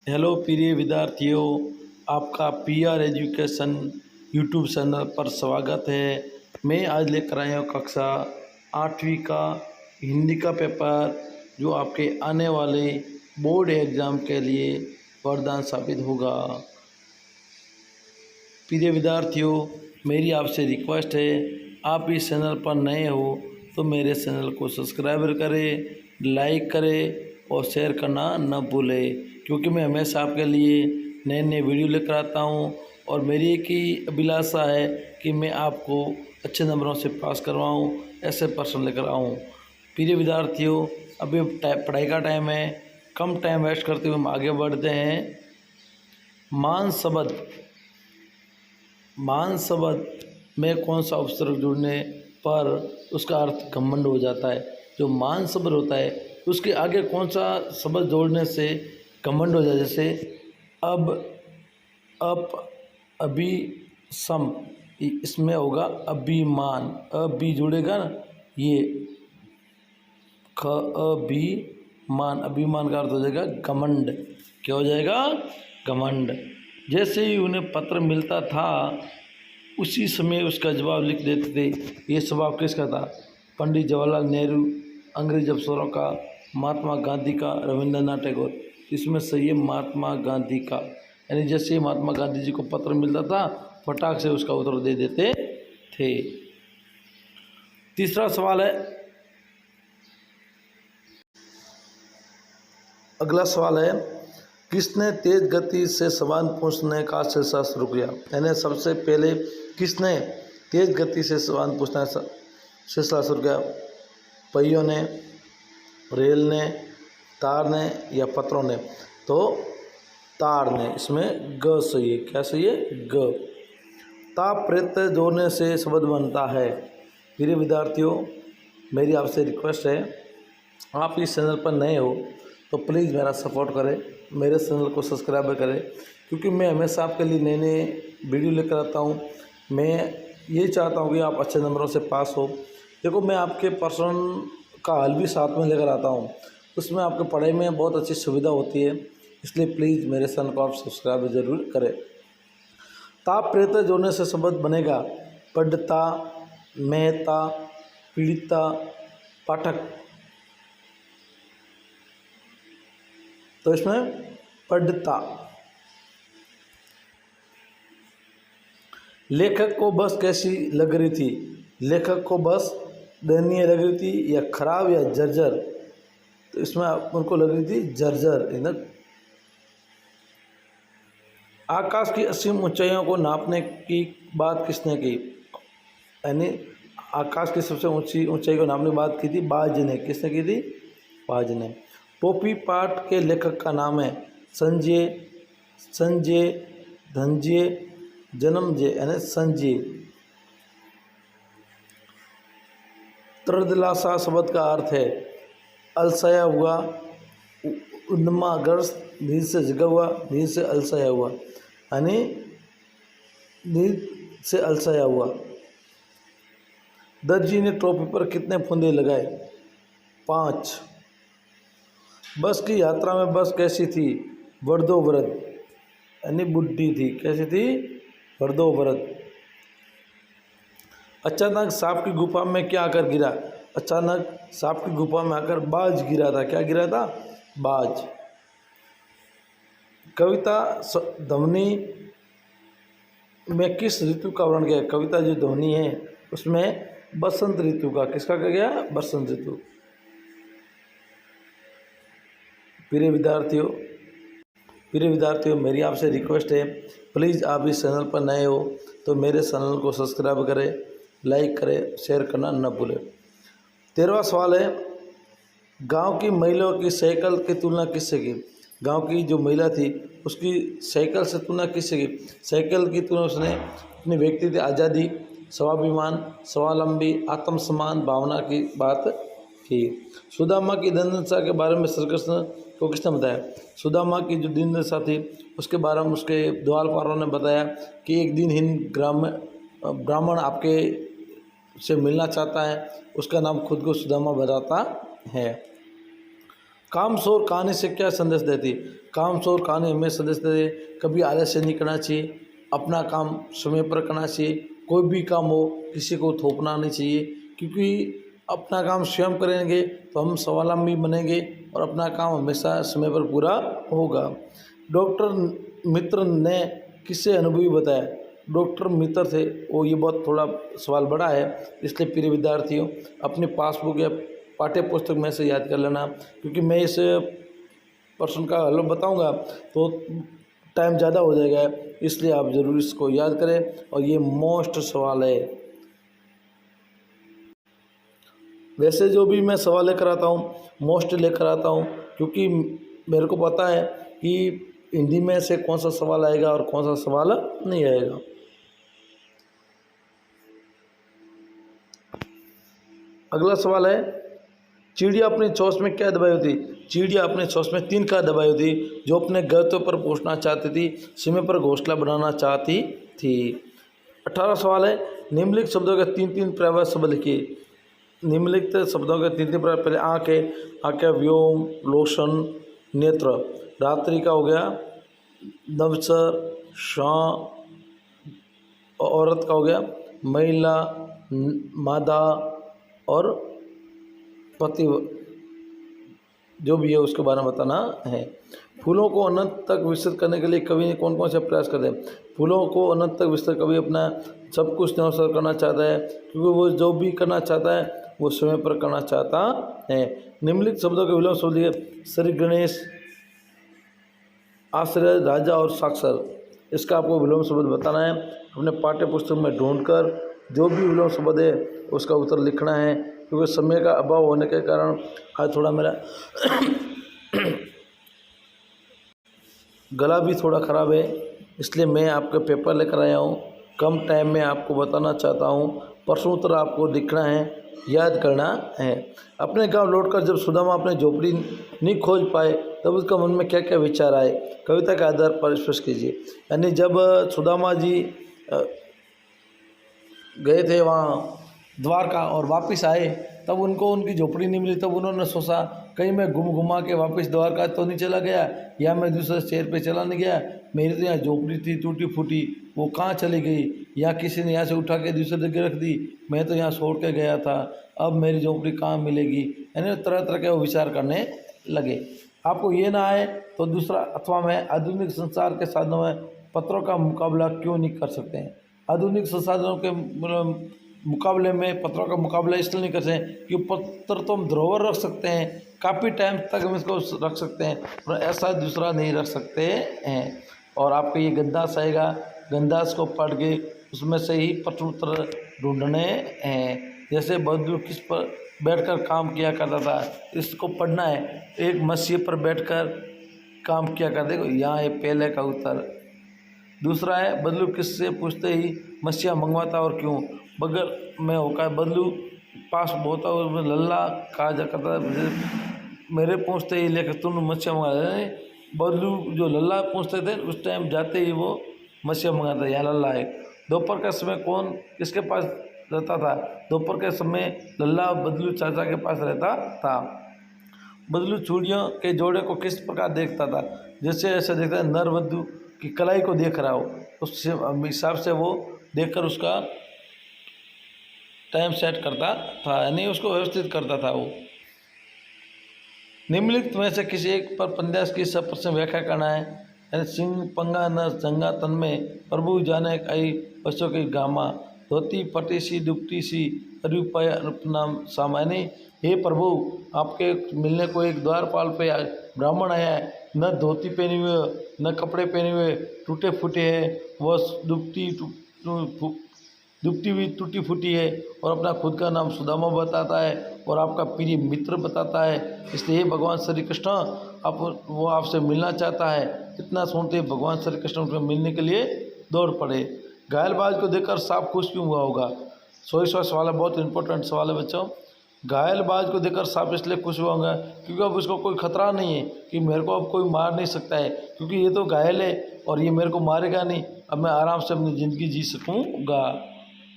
Hello प्रिय विद्यार्थियों, आपका पीआर एजुकेशन यूट्यूब चैनल पर स्वागत है। मैं आज लेकर आया हूँ कक्षा 8वीं का हिंदी का पेपर, जो आपके आने वाले बोर्ड एग्ज़ाम के लिए वरदान साबित होगा। प्रिय विद्यार्थियों, मेरी आपसे रिक्वेस्ट है, आप इस चैनल पर नए हो तो मेरे चैनल को सब्सक्राइब करें, लाइक करें और शेयर करना न भूलें, क्योंकि मैं हमेशा आपके लिए नए नए वीडियो लेकर आता हूँ और मेरी एक ही अभिलाषा है कि मैं आपको अच्छे नंबरों से पास करवाऊँ, ऐसे प्रश्न लेकर आऊँ। प्रिय विद्यार्थियों, अभी पढ़ाई का टाइम है, कम टाइम वेस्ट करते हुए हम आगे बढ़ते हैं। मान शब्द में कौन सा उपसर्ग जुड़ने पर उसका अर्थ घमंड हो जाता है। जो मान शब्द होता है उसके आगे कौन सा शब्द जोड़ने से घमंड हो जाए, जैसे अब, अप, अभी, सम, इसमें होगा अभिमान। अभी जुड़ेगा ना, ये अभिमान, अभिमान का अर्थ हो जाएगा घमंड। क्या हो जाएगा? घमंड। जैसे ही उन्हें पत्र मिलता था उसी समय उसका जवाब लिख देते थे। ये स्वभाव किसका था? पंडित जवाहरलाल नेहरू, अंग्रेज अफसरों का, महात्मा गांधी का, रविंद्रनाथ टैगोर। इसमें सही है महात्मा गांधी का। यानी जैसे ही महात्मा गांधी जी को पत्र मिलता था फटाक से उसका उत्तर दे देते थे। तीसरा सवाल है, अगला सवाल है, किसने तेज गति से सवाल पूछने का सिलसिला शुरू किया? यानी सबसे पहले किसने तेज गति से सवाल पूछने का सिलसिला शुरू किया? पहियों ने, रेल ने, तार ने या पत्रों ने? तो तार ने। इसमें ग सही है। क्या सही है? ग। ता प्रत्यय जोड़ने से शब्द बनता है। प्रिय विद्यार्थियों, मेरी आपसे रिक्वेस्ट है, आप इस चैनल पर नए हो तो प्लीज़ मेरा सपोर्ट करें, मेरे चैनल को सब्सक्राइब करें, क्योंकि मैं हमेशा आपके लिए नए नए वीडियो लेकर आता हूँ। मैं ये चाहता हूँ कि आप अच्छे नंबरों से पास हो। देखो, मैं आपके प्रश्न का हल भी साथ में लेकर आता हूँ, उसमें आपके पढ़ाई में बहुत अच्छी सुविधा होती है, इसलिए प्लीज़ मेरे चैनल को आप सब्सक्राइब ज़रूर करें। ताप प्रत्यय जोड़ने से शब्द बनेगा पढ़ता, मेहता, पीड़िता, पाठक। तो इसमें पढ़ता। लेखक को बस कैसी लग रही थी? लेखक को बस दयनीय लग रही थी या खराब या जर्जर? तो इसमें उनको लग रही थी जर्जर। आकाश की असीम ऊंचाइयों को नापने की बात किसने की? यानी आकाश की सबसे ऊंची ऊंचाई को नापने की बात की थी बाज ने। किसने की थी? बाज ने। टोपी पाठ के लेखक का नाम है संजय, संजय, धनंजय, जन्मजय, यानी संजय। त्रिदलासा शब्द का अर्थ है अलसाया हुआ, उन्मादग्रस्त, नींद से जगा हुआ, नींद से अलसाया हुआ, यानी नींद से अलसाया हुआ। दर्जी ने टोपी पर कितने फंदे लगाए? 5। बस की यात्रा में बस कैसी थी? वृद्धोवृद्ध, यानी बुढ़ी थी। कैसी थी? वृद्धोवृद्ध। अचानक सांप की गुफा में क्या आकर गिरा? अचानक सांप की गुफा में आकर बाज गिरा था। क्या गिरा था? बाज। कविता ध्वनि में किस ऋतु का वर्णन किया? कविता जो ध्वनि है उसमें बसंत ऋतु का। किसका कहा गया? बसंत ऋतु। प्रिय विद्यार्थियों, मेरी आपसे रिक्वेस्ट है, प्लीज़ आप इस चैनल पर नए हो तो मेरे चैनल को सब्सक्राइब करें, लाइक करें, शेयर करना न भूलें। 13वां सवाल है, गांव की महिलाओं की साइकिल की तुलना किससे की? गांव की जो महिला थी उसकी साइकिल से तुलना किससे की? साइकिल की तुलना उसने अपनी व्यक्तिगत आज़ादी, स्वाभिमान, स्वावलंबी, आत्मसम्मान भावना की बात की। सुदामा की दीनदशा के बारे में श्री कृष्ण को किसने बताया? सुदामा की जो दीनदशा थी उसके बारे में उसके द्वारपालों ने बताया कि एक दिनहीन ब्राह्मण आपके से मिलना चाहता है, उसका नाम खुद को सुदामा बताता है। कामसोर कहानी से क्या संदेश देती? काम चोर कहानी हमें सदस्य रहे, कभी आलस्य नहीं करना चाहिए, अपना काम समय पर करना चाहिए, कोई भी काम हो किसी को थोपना नहीं चाहिए, क्योंकि अपना काम स्वयं करेंगे तो हम स्वावलंबी बनेंगे और अपना काम हमेशा समय पर पूरा होगा। डॉक्टर मित्र ने किससे अनुभवी बताया? डॉक्टर मित्र थे वो, ये बहुत थोड़ा सवाल बड़ा है, इसलिए प्रिय विद्यार्थियों अपनी पासबुक या पाठ्य पुस्तक में से याद कर लेना, क्योंकि मैं इस प्रश्न का हल बताऊंगा तो टाइम ज़्यादा हो जाएगा, इसलिए आप ज़रूर इसको याद करें। और ये मोस्ट सवाल है। वैसे जो भी मैं सवाल लेकर आता हूँ मोस्ट लेकर आता हूँ, क्योंकि मेरे को पता है कि हिंदी में से कौन सा सवाल आएगा और कौन सा सवाल नहीं आएगा। अगला सवाल है, चिड़िया अपनी चोंच में क्या दबाई होती? चिड़िया अपने चोंच में 3 का दबाई होती, जो अपने गंतव्य पर पहुंचना चाहती थी, समय पर घोंसला बनाना चाहती थी। 18 सवाल है, निम्नलिखित शब्दों के 3-3 पर्यायवाची शब्द लिखिए। निम्नलिखित शब्दों के 3-3 पर्याय, पहले आँखें, व्योम, लोशन, नेत्र। रात्रि का हो गया नवचर, शां, औरत का हो गया महिला, मादा और पति, जो भी है उसके बारे में बताना है। फूलों को अनंत तक विस्तृत करने के लिए कवि ने कौन कौन से प्रयास करते हैं? फूलों को अनंत तक विस्तृत कवि अपना सब कुछ अवसर करना चाहता है, क्योंकि वो जो भी करना चाहता है वो समय पर करना चाहता है। निम्नलिखित शब्दों के विलोम शब्द दिए, श्री गणेश, आश्रय, राजा और साक्षर। इसका आपको विलोम शब्द बताना है, अपने पाठ्य पुस्तक में ढूंढकर जो भी विलोम शब्द है उसका उत्तर लिखना है, क्योंकि समय का अभाव होने के कारण आज थोड़ा मेरा गला भी थोड़ा ख़राब है, इसलिए मैं आपके पेपर लेकर आया हूँ। कम टाइम में आपको बताना चाहता हूँ, प्रश्न उत्तर आपको लिखना है, याद करना है। अपने गांव लौटकर जब सुदामा अपने झोपड़ी नहीं खोज पाए तब उसका मन में क्या क्या विचार आए? कविता के आधार पर स्पष्ट कीजिए। यानी जब सुदामा जी गए थे वहाँ द्वारका और वापस आए तब उनको उनकी झोपड़ी नहीं मिली, तब उन्होंने सोचा कहीं मैं घुमा के वापस द्वारका तो नहीं चला गया, या मैं दूसरे शहर पे चला नहीं गया, मेरी तो यहाँ झोपड़ी थी टूटी फूटी, वो कहाँ चली गई, या किसी ने यहाँ से उठा के दूसरे जगह रख दी, मैं तो यहाँ छोड़ के गया था, अब मेरी झोपड़ी कहाँ मिलेगी। यानी तरह तरह के वो विचार करने लगे। आपको ये ना आए तो दूसरा, अथवा मैं आधुनिक संसार के साधनों में पत्रों का मुकाबला क्यों नहीं कर सकते हैं? आधुनिक संसाधनों के मुकाबले में पत्रों का मुकाबला इसलिए नहीं कर सकते कि पत्र तो हम धरोहर रख सकते हैं, काफ़ी टाइम तक हम इसको रख सकते हैं, और ऐसा दूसरा नहीं रख सकते हैं। और आपको ये गंदास आएगा, गंदास को पढ़ के उसमें से ही प्रश्न उत्तर ढूंढने हैं। जैसे बहादुर किस पर बैठकर काम किया करता था, इसको पढ़ना है। एक मसीह पर बैठकर काम किया करते, यहाँ ये पहले का उत्तर। दूसरा है, बदलू किससे पूछते ही मसीहा मंगवाता और क्यों? बगल में होकर बदलू पास होता और उसमें लल्ला कहा जा करता है, मेरे पूछते ही लेकर तुम मसीहा मंगा। बदलू जो लल्ला पूछते थे उस टाइम जाते ही वो मसीहा मंगाता, यहाँ लल्ला है। दोपहर का समय कौन किसके पास रहता था? दोपहर के समय लल्ला बदलू चाचा के पास रहता था। बदलू चूड़ियों के जोड़े को किस प्रकार देखता था? जैसे ऐसा देखता है नर वधू की कलाई को देख रहा हो, उस हिसाब से वो देखकर उसका टाइम सेट करता था, यानी उसको व्यवस्थित करता था वो। निम्नलिखित में से किसी एक पर पंद्यास की सब प्रश्न व्याख्या करना है। यानी सिंह पंगा न जंगा तन में प्रभु जाने कई बच्चों की गामा, धोती फटी सी दुपटी सी अरुपय नाम सामान्य। हे प्रभु, आपके मिलने को एक द्वारपाल पे ब्राह्मण आया है, न धोती पहने हुए न कपड़े पहने हुए, टूटे फूटे है, वह दुपटी भी टूटी फूटी है, और अपना खुद का नाम सुदामा बताता है और आपका प्रिय मित्र बताता है। इसलिए भगवान श्री कृष्ण वो आपसे मिलना चाहता है। इतना सुनते भगवान श्री कृष्ण उनको मिलने के लिए दौड़ पड़े। घायलबाज को देखकर सांप खुश क्यों हुआ होगा? 100 सवाल है, बहुत इंपॉर्टेंट सवाल है बच्चों। घायलबाज को देखकर सांप इसलिए खुश हुआ होगा क्योंकि अब उसको कोई खतरा नहीं है कि मेरे को अब कोई मार नहीं सकता है, क्योंकि ये तो घायल है और ये मेरे को मारेगा नहीं, अब मैं आराम से अपनी ज़िंदगी जी सकूँगा।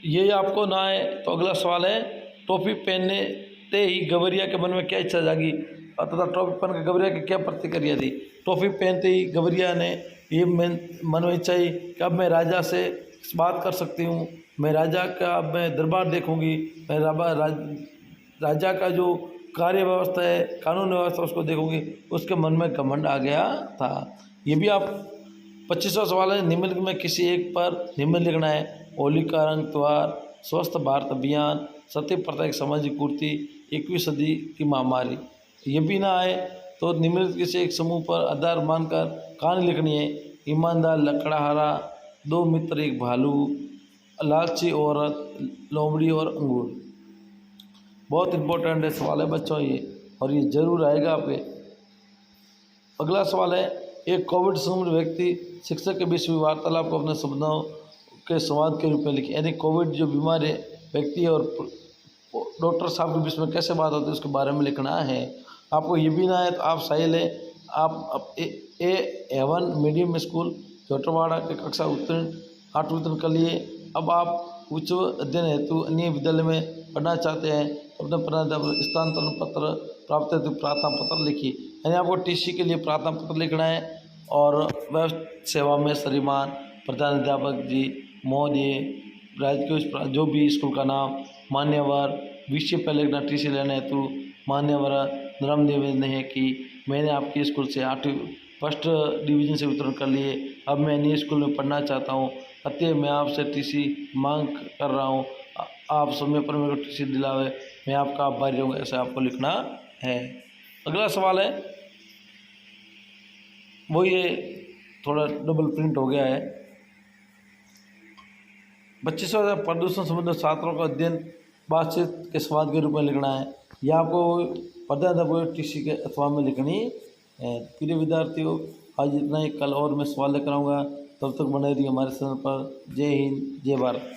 ये आपको ना आए तो अगला सवाल है, टोपी पहनते ही गवरिया के मन में क्या इच्छा जागी? तथा टोपी पहन के गवरिया की क्या प्रतिक्रिया थी। टोपी पहनते ही गवरिया ने ये मन में इच्छाई कि अब मैं राजा से बात कर सकती हूँ, मैं राजा का अब मैं दरबार देखूंगी, मैं राजा का जो कार्य व्यवस्था है, कानून व्यवस्था उसको देखूंगी। उसके मन में घमंड आ गया था। ये भी आप 25वां सवाल है, निम्नलिखित में किसी एक पर निम्न लिखना है। होली का रंग त्यौहार, स्वस्थ भारत अभियान, सती प्रथा एक सामाजिक कुर्ती, 21वीं सदी की महामारी। ये भी ना आए तो निम्नलिखित किसी एक समूह पर आधार मानकर कहानी लिखनी है। ईमानदार लकड़हारा, दो मित्र एक भालू, लालची औरत, लोमड़ी और अंगूर। बहुत इंपॉर्टेंट है सवाल है बच्चों ये, और ये जरूर आएगा आपके। अगला सवाल है, एक कोविड संक्रमित व्यक्ति शिक्षक के बीच हुई वार्तालाप को अपने शब्दों के संवाद के रूप में लिखे। यानी कोविड जो बीमार है व्यक्ति है और डॉक्टर साहब के बीच में कैसे बात होती है उसके बारे में लिखना है। आपको ये भी ना है तो आप साहिल है, आप A1 मीडियम स्कूल चौटरवाड़ा के कक्षा उत्तीर्ण 8वीं उत्तीर्ण कर लिए। अब आप उच्च अध्ययन हेतु अन्य विद्यालय में पढ़ना चाहते हैं तो अपने प्रधानाध्यापक स्थानांतरण पत्र प्राप्त हेतु प्रार्थना पत्र लिखिए। यानी आपको टीसी के लिए प्रार्थना पत्र लिखना है और वह सेवा में श्रीमान प्रधानाध्यापक जी महोदय, राजकीय जो भी स्कूल का नाम, मान्यवर, विषय पहले लिखना टीसी लेने हेतु। मान्यवर नम्र निवेदन है कि मैंने आपके स्कूल से 8वीं फर्स्ट डिवीज़न से उत्तीर्ण कर लिए, अब मैं अन्य स्कूल में पढ़ना चाहता हूँ, अतः मैं आपसे टीसी मांग कर रहा हूँ, आप समय पर मेरे को टीसी दिलावे, मैं आपका आभारी रहूँगा। ऐसा आपको लिखना है। अगला सवाल है वो ये थोड़ा डबल प्रिंट हो गया है। 25वां प्रदूषण संबंधित छात्रों का अध्ययन बातचीत के संवाद के रूप में लिखना है। यह आपको प्रधानाध्यापक टीसी के अथवा में लिखनी है। प्रिय विद्यार्थियों, आज इतना ही, कल और मैं सवाल लेकर आऊँगा। तब तक बने रहिए हमारे चैनल पर। जय हिंद, जय भारत।